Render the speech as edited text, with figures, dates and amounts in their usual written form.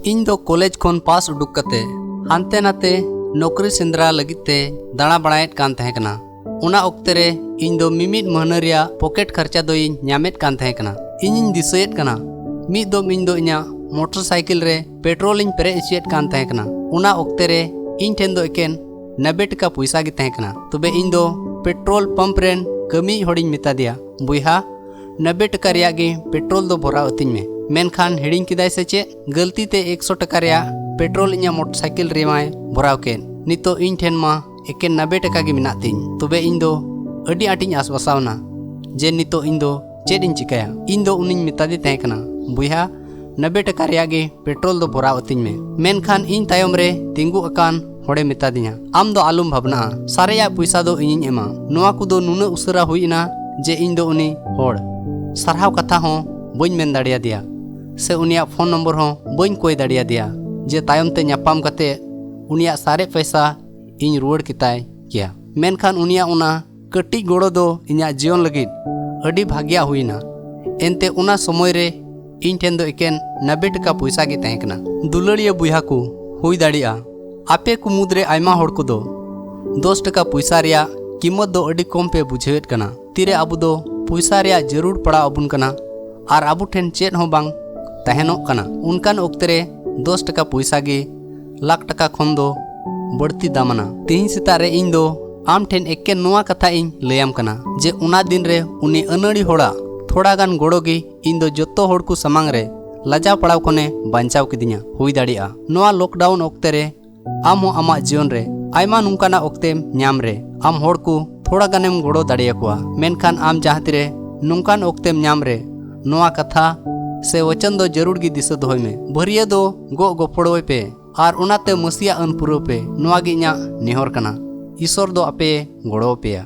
इन दो कॉलेज खन पास उडुक कते हानते नाते नौकरी सेंद्रा लगित ते दाणा बड़ायेत कान तहे कना। उना ओक्ते रे इन दो मिमित महना रिया पॉकेट खर्चा दो इन ᱧᱟᱢᱮᱫ ᱠᱟᱱ ᱛᱟᱦᱮᱸ ᱠᱟᱱᱟ। ᱤᱧᱤᱧ ᱫᱤᱥᱟᱹᱭᱮᱫ ᱠᱟᱱᱟ ᱢᱤᱫ ᱫᱚᱢ ᱤᱧ ᱫᱚ ᱤᱧᱟᱹᱜ मोटरसाइकिल रे पेट्रोल इन पेरे इचुएत कान तहे कना। उना ओक्ते रे इन ठेन दो एकेन 90 टका पैसा गे तहे कना। तबे इन दो पेट्रोल पंप रेन कमी हड़िन मेता दिया बुइहा 90 टका रिया गे पेट्रोल दो भरा अतिन में। मेनखान हिड़िन किदाय से चे गलती ते 100 टका रिया पेट्रोल इᱧᱟ मोटरसाइकिल रे माय भराव केन। नितो इन ठेन मा एकेन 90 टका गे मिना तिन। तबे इन दो अडी आटिन आसवासावना जे नितो इन दो चेद इन चिकाया। इन दो उनिन मेता दि तहे कना बुइहा 90 टका रिया गे पेट्रोल दो भराव अतिन में। मेनखान इन तायम रे तिंगु अकान होड़े मेता दिया आम दो आलुम भावना सारेया पैसा दो इᱧ एमा। नोआ कुदो नुना उसरा हुईना जे इन दो उनी होड़ सरहाव कथा हो बइन मेन दाड़िया दिया से उनिया फोन नंबर हो बइन कोई दाड़िया दिया जे तायम ते न्यापाम कते उनिया सारे पैसा इन रुवाड़ किताय किया। मेनखान उनिया उना कटी गोड़ो दो इᱧा जीवन लगिद अडी भाग्या हुईना। एनते उना समय रे इन ठेन दो एकेन 90 टका पैसा गे तहे कना। दुलड़िया बुइहा को हुई दाड़िया आपे को मुद्रे आयमा होड़ को दो 10 टका पैसा रिया कीमत दो अडी कम पे बुझेत कना। तीरे आबु दो पैसा रिया जरूर पड़ा अबुन कना आर आबु ठेन चेत हो बांग तहेनोक कना। उनकान ओक्ते रे 10 टका पैसा गे लाख टका खन दो बढ़ती दामना। तिहिं सेता रे इन दो आम ठेन एकेन नोआ कथा इन लयाम कना जे उना दिन रे उनी अनड़ी होड़ा थोड़ा गान गोड़ो गे इन दो जत्तो होड़ को समांग रे लजा पड़ाव कोने बांचाव किदिया हुई दाड़िया। नोआ लॉकडाउन ओक्ते रे आम हो आमा जीवन रे आयमा नुंकाना ओक्तेम ᱧᱟᱢ रे आम होड़ को थोड़ा गानेम गोड़ो दाड़िया कोआ। मेनखान आम जहाँ तिरे नुंकान ओक्तेम ᱧᱟᱢ रे नोआ कथा से वचन दो जरूर गी दिशा दोहय में। भरिया दो गो गोपड़ोय पे आर उनाते मसिया अन पुरो पे नोआ गी इᱧा नेहर कना। ईश्वर दो आपे गोड़ो पेया।